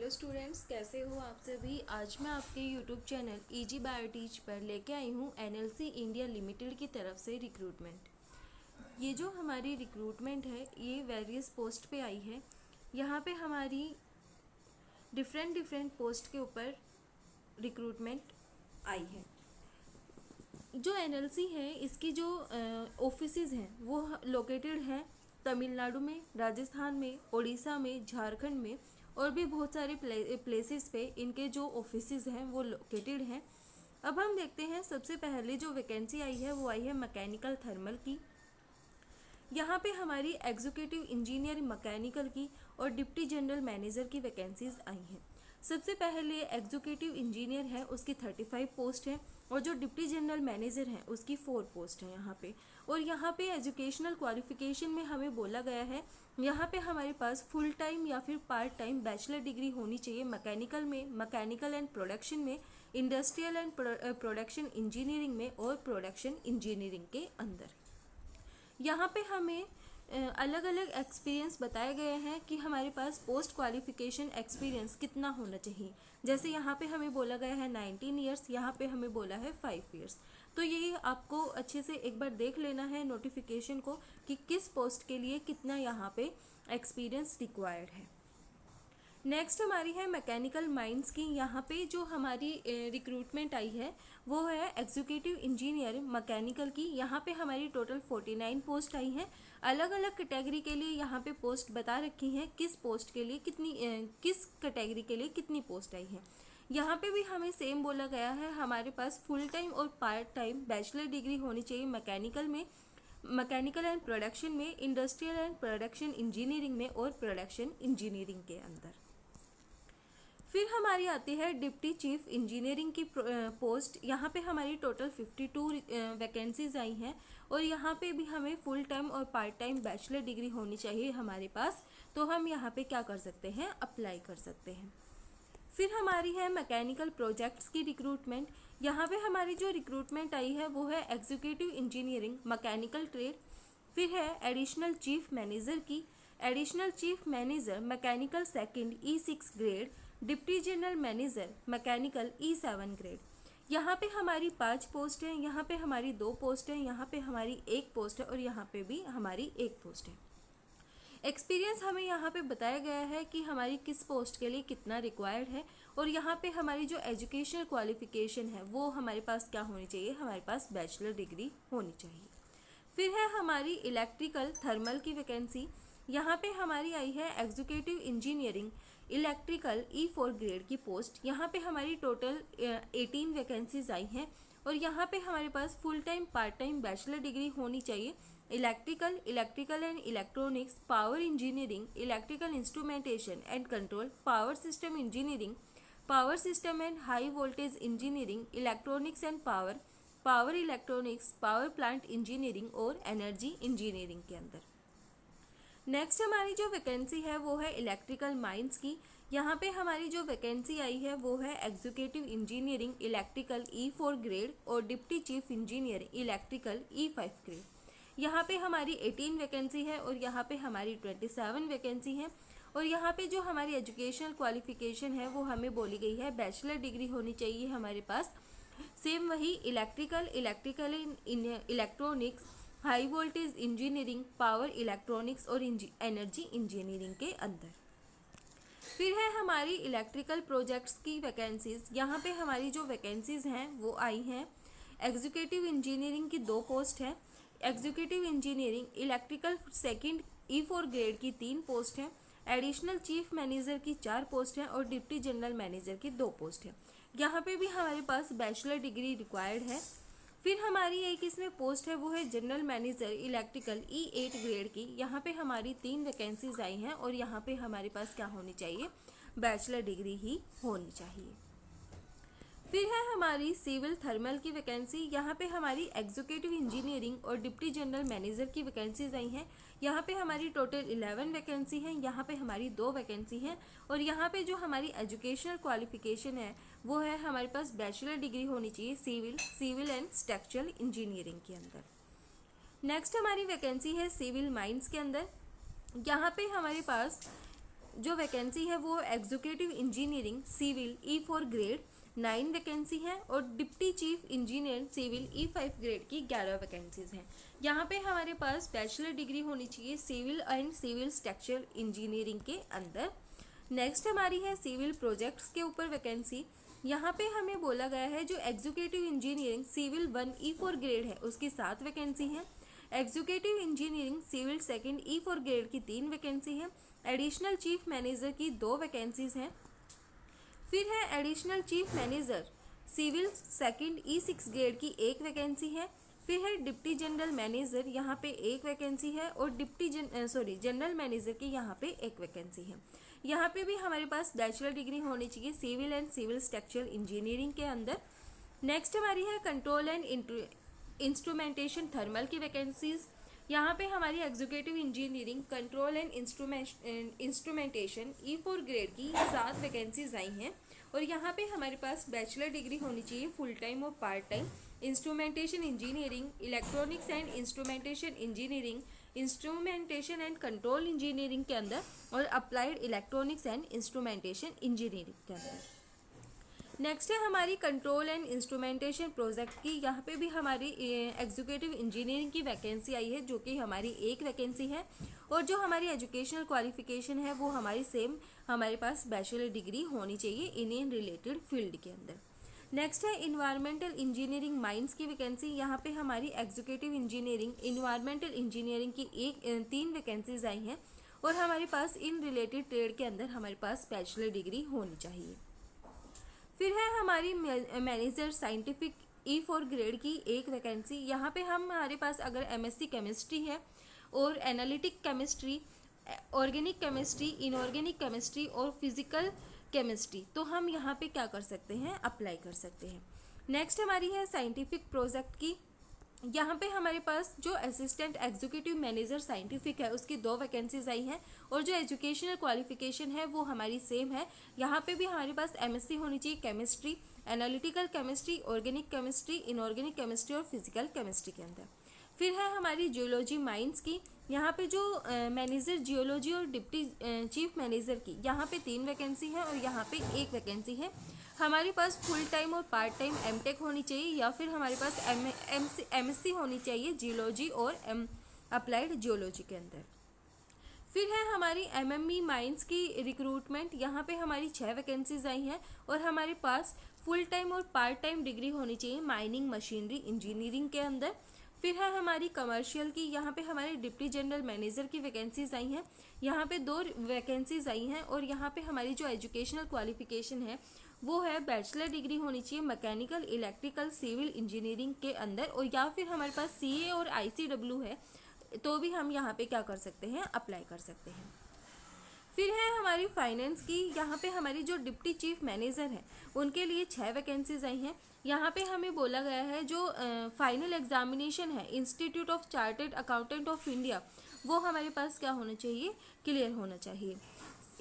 Hello students, कैसे हो आप सभी। आज मैं आपके यूट्यूब चैनल इजी बायोटीच पर लेके आई हूँ एनएलसी इंडिया लिमिटेड की तरफ से रिक्रूटमेंट। ये जो हमारी रिक्रूटमेंट है ये वेरियस पोस्ट पे आई है। यहाँ पे हमारी डिफरेंट पोस्ट के ऊपर रिक्रूटमेंट आई है। जो एनएलसी है इसकी जो ऑफिसेज हैं वो लोकेटेड हैं तमिलनाडु में, राजस्थान में, उड़ीसा में, झारखंड में और भी बहुत सारे प्लेसेस पे इनके जो ऑफिसेज हैं वो लोकेटेड हैं। अब हम देखते हैं सबसे पहले जो वैकेंसी आई है वो आई है मैकेनिकल थर्मल की। यहाँ पे हमारी एग्जीक्यूटिव इंजीनियर मैकेनिकल की और डिप्टी जनरल मैनेजर की वैकेंसीज आई हैं। सबसे पहले एग्जीक्यूटिव इंजीनियर है उसकी 35 पोस्ट है और जो डिप्टी जनरल मैनेजर है उसकी 4 पोस्ट है यहाँ पे। और यहाँ पे एजुकेशनल क्वालिफिकेशन में हमें बोला गया है यहाँ पे हमारे पास फुल टाइम या फिर पार्ट टाइम बैचलर डिग्री होनी चाहिए मैकेनिकल में, मैकेनिकल एंड प्रोडक्शन में, इंडस्ट्रियल एंड प्रोडक्शन इंजीनियरिंग में और प्रोडक्शन इंजीनियरिंग के अंदर। यहाँ पे हमें अलग अलग एक्सपीरियंस बताए गए हैं कि हमारे पास पोस्ट क्वालिफिकेशन एक्सपीरियंस कितना होना चाहिए। जैसे यहाँ पे हमें बोला गया है 19 ईयर्स, यहाँ पे हमें बोला है 5 ईयर्स। तो ये आपको अच्छे से एक बार देख लेना है नोटिफिकेशन को कि किस पोस्ट के लिए कितना यहाँ पे एक्सपीरियंस रिक्वायर्ड है। नेक्स्ट हमारी है मैकेनिकल माइंड्स की। यहाँ पे जो हमारी रिक्रूटमेंट आई है वो है एग्जीक्यूटिव इंजीनियर मैकेनिकल की। यहाँ पे हमारी टोटल 49 पोस्ट आई हैं। अलग अलग कैटेगरी के लिए यहाँ पे पोस्ट बता रखी हैं किस पोस्ट के लिए कितनी किस कैटेगरी के लिए कितनी पोस्ट आई है। यहाँ पे भी हमें सेम बोला गया है हमारे पास फुल टाइम और पार्ट टाइम बैचलर डिग्री होनी चाहिए मैकेनिकल में, मैकेनिकल एंड प्रोडक्शन में, इंडस्ट्रियल एंड प्रोडक्शन इंजीनियरिंग में और प्रोडक्शन इंजीनियरिंग के अंदर। फिर हमारी आती है डिप्टी चीफ इंजीनियरिंग की पोस्ट। यहाँ पे हमारी टोटल 52 वैकेंसीज आई हैं और यहाँ पे भी हमें फुल टाइम और पार्ट टाइम बैचलर डिग्री होनी चाहिए हमारे पास। तो हम यहाँ पे क्या कर सकते हैं, अप्लाई कर सकते हैं। फिर हमारी है मैकेनिकल प्रोजेक्ट्स की रिक्रूटमेंट। यहाँ पे हमारी जो रिक्रूटमेंट आई है वो है एग्जीक्यूटिव इंजीनियरिंग मैकेनिकल ट्रेड। फिर है एडिशनल चीफ मैनेजर की, additional chief manager mechanical second E6 grade, deputy general manager mechanical E7 grade. यहाँ पे हमारी 5 पोस्ट है, यहाँ पे हमारी 2 पोस्ट है, यहाँ पे हमारी 1 पोस्ट है और यहाँ पे भी हमारी 1 पोस्ट है। एक्सपीरियंस हमें यहाँ पे बताया गया है कि हमारी किस पोस्ट के लिए कितना रिक्वायर्ड है और यहाँ पे हमारी जो एजुकेशनल क्वालिफिकेशन है वो हमारे पास क्या होनी चाहिए, हमारे पास बैचलर डिग्री होनी चाहिए। फिर है हमारी इलेक्ट्रिकल थर्मल की वैकेंसी। यहाँ पे हमारी आई है executive engineering electrical E4 grade की पोस्ट। यहाँ पे हमारी टोटल 18 वैकेंसीज आई हैं और यहाँ पे हमारे पास full time part time bachelor degree होनी चाहिए electrical, electrical and electronics, power engineering, electrical instrumentation and control, power system engineering, power system and high voltage engineering, electronics and power, power electronics, power plant engineering और energy engineering के अंदर। Next हमारी जो vacancy है वो है electrical minds की। यहाँ पे हमारी जो वैकेंसी आई है वो है executive engineering electrical E4 grade और deputy chief engineer electrical E5 grade. यहाँ पे हमारी 18 वैकेंसी है और यहाँ पे हमारी 27 वैकेंसी है। और यहाँ पे जो हमारी एजुकेशनल क्वालिफिकेशन है वो हमें बोली गई है बैचलर डिग्री होनी चाहिए हमारे पास। सेम वही electrical, electrical electronics, high voltage engineering, power electronics और एनर्जी इंजीनियरिंग के अंदर। फिर है हमारी इलेक्ट्रिकल प्रोजेक्ट्स की वैकेंसीज। यहाँ पे हमारी जो वैकेंसीज हैं वो आई हैं एग्जीक्यूटिव इंजीनियरिंग की 2 पोस्ट है, executive engineering electrical second E4 grade की 3 पोस्ट है, एडिशनल चीफ मैनेजर की 4 पोस्ट है और डिप्टी जनरल मैनेजर की 2 पोस्ट है। यहाँ पे भी हमारे पास बैचलर डिग्री रिक्वायर्ड है। फिर हमारी एक इसमें पोस्ट है वो है general manager electrical E8 grade की। यहाँ पे हमारी 3 वैकेंसीज आई हैं और यहाँ पे हमारे पास क्या होनी चाहिए, बैचलर डिग्री ही होनी चाहिए। फिर है हमारी सिविल थर्मल की वैकेंसी। यहाँ पे हमारी एग्जीक्यूटिव इंजीनियरिंग और डिप्टी जनरल मैनेजर की वैकेंसीज आई हैं। यहाँ पे हमारी टोटल 11 वैकेंसी हैं, यहाँ पे हमारी 2 वैकेंसी हैं और यहाँ पे जो हमारी एजुकेशनल क्वालिफिकेशन है वो है हमारे पास बैचलर डिग्री होनी चाहिए सिविल एंड स्ट्रक्चरल इंजीनियरिंग के अंदर। नेक्स्ट हमारी वैकेंसी है सिविल माइंड्स के अंदर। यहाँ पे हमारे पास जो वैकेंसी है वो executive engineering civil E4 grade 9 vacancy है और deputy chief engineer civil E5 grade की 11 वैकेंसीज हैं। यहाँ पे हमारे पास बैचलर डिग्री होनी चाहिए civil and civil structure engineering के अंदर। नेक्स्ट हमारी है सिविल प्रोजेक्ट्स के ऊपर वैकेंसी। यहाँ पे हमें बोला गया है जो executive engineering civil 1 E4 grade है उसकी 7 वैकेंसी है। Executive engineering civil second E4 grade की 3 वैकेंसी है। एडिशनल चीफ मैनेजर की 2 वैकेंसीज हैं। फिर है additional chief manager civil second E6 grade की 1 वैकेंसी है। फिर है डिप्टी जनरल मैनेजर, यहाँ पे 1 वैकेंसी है और जनरल मैनेजर की यहाँ पे 1 वैकेंसी है। यहाँ पे भी हमारे पास बैचलर डिग्री होनी चाहिए civil and civil structural engineering के अंदर। नेक्स्ट हमारी है कंट्रोल एंड इंस्ट्रूमेंटेशन थर्मल की वैकेंसीज। यहाँ पे हमारी executive engineering control and instrumentation E4 grade की 7 वैकेंसीज आई हैं और यहाँ पे हमारे पास बैचलर डिग्री होनी चाहिए फुल टाइम और part time instrumentation engineering, electronics and instrumentation engineering, instrumentation and control engineering के अंदर और applied electronics and instrumentation engineering के अंदर। नेक्स्ट है हमारी कंट्रोल एंड इंस्ट्रूमेंटेशन प्रोजेक्ट की। यहाँ पे भी हमारी एग्जीक्यूटिव इंजीनियरिंग की वैकेंसी आई है जो कि हमारी 1 वैकेंसी है और जो हमारी एजुकेशनल क्वालिफिकेशन है वो हमारी सेम हमारे पास बैचलर डिग्री होनी चाहिए इन रिलेटेड फील्ड के अंदर। नेक्स्ट है इन्वायरमेंटल इंजीनियरिंग माइंस की वैकेंसी। यहाँ पे हमारी एग्जीक्यूटिव इंजीनियरिंग इन्वायरमेंटल इंजीनियरिंग की 3 वैकेंसीज आई हैं और हमारे पास इन रिलेटेड ट्रेड के अंदर हमारे पास बैचलर डिग्री होनी चाहिए। फिर है हमारी मैनेजर साइंटिफिक E4 ग्रेड की 1 वैकेंसी। यहाँ पे हमारे पास अगर MSc केमिस्ट्री है और analytic chemistry, organic chemistry, inorganic chemistry और फिजिकल केमिस्ट्री, तो हम यहाँ पे क्या कर सकते हैं, अप्लाई कर सकते हैं। नेक्स्ट हमारी है साइंटिफिक प्रोजेक्ट की। यहाँ पे हमारे पास जो असिस्टेंट एग्जीक्यूटिव मैनेजर साइंटिफिक है उसकी 2 वैकेंसीज आई हैं और जो एजुकेशनल क्वालिफिकेशन है वो हमारी सेम है। यहाँ पे भी हमारे पास MSc होनी चाहिए chemistry, analytical chemistry, organic chemistry, inorganic chemistry और फिजिकल केमिस्ट्री के अंदर। फिर है हमारी जियोलॉजी माइंस की। यहाँ पे जो मैनेजर जियोलॉजी और डिप्टी चीफ मैनेजर की यहाँ पे 3 वैकेंसी है और यहाँ पे 1 वैकेंसी है। हमारे पास फुल टाइम और पार्ट टाइम MTech होनी चाहिए या फिर हमारे पास MSc होनी चाहिए जियोलॉजी और अप्लाइड जियोलॉजी के अंदर। फिर है हमारी MME माइंस की रिक्रूटमेंट। यहाँ पे हमारी 6 वैकेंसीज आई हैं और हमारे पास फुल टाइम और पार्ट टाइम डिग्री होनी चाहिए माइनिंग मशीनरी इंजीनियरिंग के अंदर। फिर है हमारी कमर्शियल की। यहाँ पे हमारे डिप्टी जनरल मैनेजर की वैकेंसीज आई हैं। यहाँ पे 2 वैकेंसीज आई हैं और यहाँ पे हमारी जो एजुकेशनल क्वालिफिकेशन है वो है बैचलर डिग्री होनी चाहिए मैकेनिकल, इलेक्ट्रिकल, सिविल इंजीनियरिंग के अंदर और या फिर हमारे पास CA और ICW है तो भी हम यहाँ पे क्या कर सकते हैं, अप्लाई कर सकते हैं। फिर है हमारी फाइनेंस की। यहाँ पे हमारी जो डिप्टी चीफ मैनेजर हैं उनके लिए 6 वैकेंसीज आई हैं। यहाँ पे हमें बोला गया है जो फाइनल एग्जामिनेशन है institute of chartered accountant of India वो हमारे पास क्या होना चाहिए, क्लियर होना चाहिए।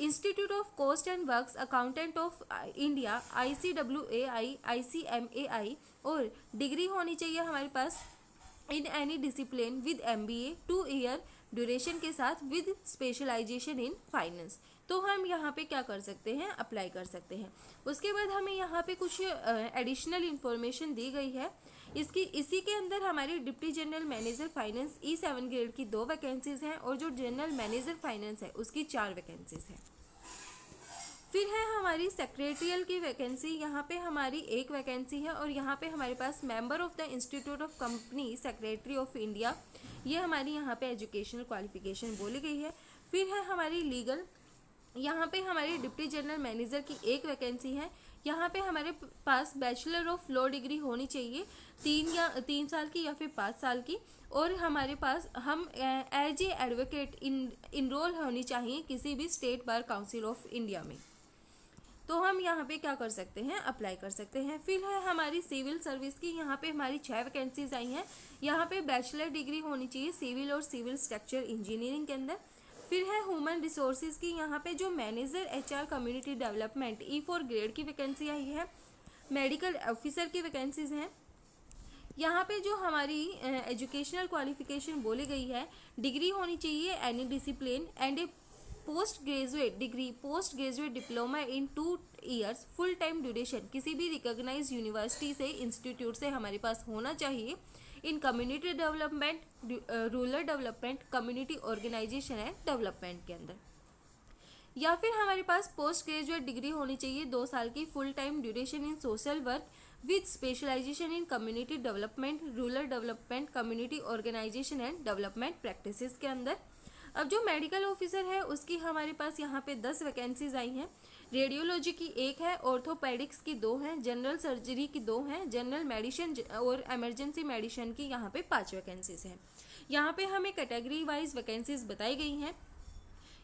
Institute of cost and works accountant of India ICWAI, ICMAI और डिग्री होनी चाहिए हमारे पास in any discipline with MBA 2 year duration के साथ विद स्पेशलाइजेशन इन फाइनेंस। तो हम यहाँ पे क्या कर सकते हैं, अप्लाई कर सकते हैं। उसके बाद हमें यहाँ पे कुछ एडिशनल इन्फॉर्मेशन दी गई है। इसी के अंदर हमारी deputy general manager finance E7 grade की 2 वैकेंसीज हैं और जो जनरल मैनेजर फाइनेंस है उसकी 4 वैकेंसीज हैं। फिर है हमारी सेक्रेटरियल की वैकेंसी। यहाँ पे हमारी 1 वैकेंसी है और यहाँ पे हमारे पास member of the institute of company secretary of India, ये हमारी यहाँ पे एजुकेशनल क्वालिफिकेशन बोली गई है। फिर है हमारी लीगल। यहाँ पे हमारी डिप्टी जनरल मैनेजर की 1 वैकेंसी है। यहाँ पे हमारे पास बैचलर ऑफ लॉ डिग्री होनी चाहिए 3 साल की या फिर 5 साल की और हमारे पास हम एज ए एडवोकेट इनरोल होनी चाहिए किसी भी state bar council of India में। तो हम यहाँ पे क्या कर सकते हैं, अप्लाई कर सकते हैं। फिर है हमारी सिविल सर्विस की। यहाँ पे हमारी 6 वैकेंसीज आई हैं। यहाँ पे बैचलर डिग्री होनी चाहिए सिविल और सिविल स्ट्रक्चर इंजीनियरिंग के अंदर। फिर है ह्यूमन रिसोर्सेज की। यहाँ पे जो manager HR community development E4 grade की वैकेंसी आई है। मेडिकल ऑफिसर की वैकेंसीज हैं। यहाँ पे जो हमारी एजुकेशनल क्वालिफिकेशन बोली गई है, डिग्री होनी चाहिए any discipline and A post graduate degree, post graduate diploma in 2 years full time duration किसी भी रिकॉग्नाइज्ड यूनिवर्सिटी से, इंस्टीट्यूट से हमारे पास होना चाहिए in community development, rural development, community organisation and development के अंदर। या फिर हमारे पास पोस्ट ग्रेजुएट डिग्री होनी चाहिए 2 साल की full time duration in social work with specialisation in community development, rural development, community organisation and development practices के अंदर। अब जो मेडिकल ऑफिसर है उसकी हमारे पास यहाँ पे 10 वैकेंसीज आई हैं। रेडियोलॉजी की 1 है, ऑर्थोपेडिक्स की 2 हैं, जनरल सर्जरी की 2 हैं, जनरल मेडिसिन और इमरजेंसी मेडिसिन की यहाँ पे 5 वैकेंसीज हैं। यहाँ पे हमें कैटेगरी वाइज वैकेंसीज बताई गई हैं।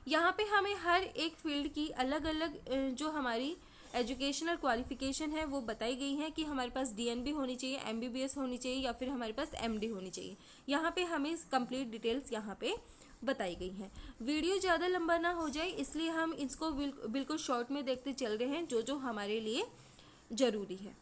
यहाँ पे हमें हर एक फील्ड की अलग अलग जो हमारी एजुकेशनल क्वालिफिकेशन है वो बताई गई है कि हमारे पास DNB होनी चाहिए, MBBS होनी चाहिए या फिर हमारे पास MD होनी चाहिए। यहाँ पे हमें कंप्लीट डिटेल्स यहाँ पे बताई गई हैं। वीडियो ज़्यादा लंबा ना हो जाए इसलिए हम इसको बिल्कुल शॉर्ट में देखते चल रहे हैं जो हमारे लिए ज़रूरी है।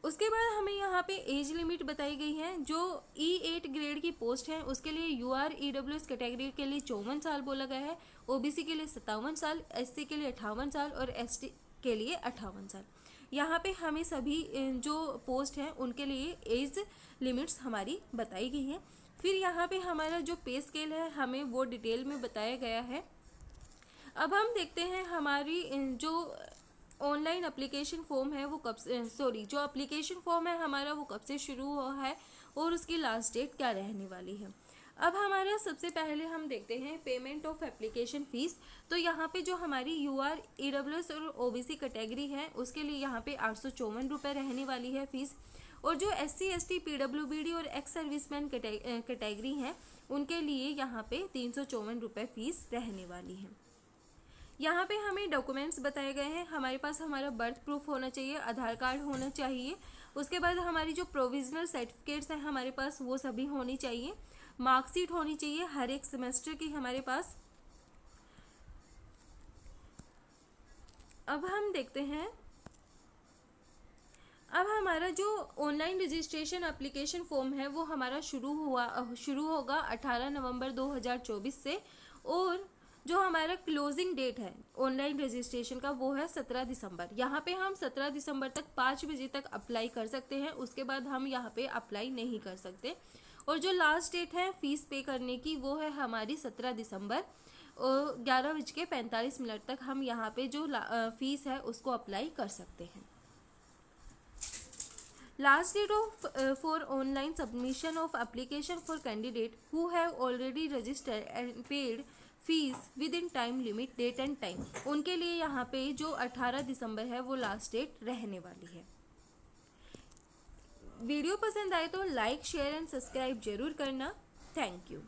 उसके बाद हमें यहाँ पे एज लिमिट बताई गई है। जो E8 ग्रेड की पोस्ट है उसके लिए UR EWS कैटेगरी के लिए 54 साल बोला गया है, OBC के लिए 57 साल, SC के लिए 58 साल और ST के लिए 58 साल। यहाँ पे हमें सभी जो पोस्ट हैं उनके लिए एज लिमिट्स हमारी बताई गई हैं। फिर यहाँ पे हमारा जो पे स्केल है हमें वो डिटेल में बताया गया है। अब हम देखते हैं हमारी जो ऑनलाइन एप्लीकेशन फॉर्म है वो कब से जो एप्लीकेशन फॉर्म है हमारा वो कब से शुरू हुआ है और उसकी लास्ट डेट क्या रहने वाली है। अब हमारा सबसे पहले हम देखते हैं पेमेंट ऑफ एप्लीकेशन फ़ीस। तो यहाँ पे जो हमारी UR EWS और OBC कैटेगरी है उसके लिए यहाँ पे 854 रुपये रहने वाली है फ़ीस, और जो SC ST PWBD और एक्स सर्विसमैन कैटेगरी हैं उनके लिए यहाँ पे 354 रुपये फ़ीस रहने वाली है। यहाँ पे हमें डॉक्यूमेंट्स बताए गए हैं। हमारे पास हमारा बर्थ प्रूफ होना चाहिए, आधार कार्ड होना चाहिए। उसके बाद हमारी जो प्रोविजनल सर्टिफिकेट्स हैं हमारे पास वो सभी होनी चाहिए। मार्कशीट होनी चाहिए हर एक सेमेस्टर की हमारे पास। अब हम देखते हैं, अब हमारा जो ऑनलाइन रजिस्ट्रेशन एप्लीकेशन फॉर्म है वो हमारा शुरू होगा 18 नवंबर 2024 से, और जो हमारा क्लोजिंग डेट है ऑनलाइन रजिस्ट्रेशन का वो है 17 दिसंबर। यहाँ पे हम 17 दिसंबर तक 5 बजे तक अप्लाई कर सकते हैं, उसके बाद हम यहाँ पे अप्लाई नहीं कर सकते। और जो लास्ट डेट है फ़ीस पे करने की वो है हमारी 17 दिसंबर और 11:45 तक हम यहाँ पे जो फ़ीस है उसको अप्लाई कर सकते हैं। Last date for online submission of application for candidate who have already registered and paid fees within time limit, date and time, उनके लिए यहाँ पे जो 18 दिसंबर है वो लास्ट डेट रहने वाली है। वीडियो पसंद आए तो लाइक शेयर एंड सब्सक्राइब जरूर करना। Thank you.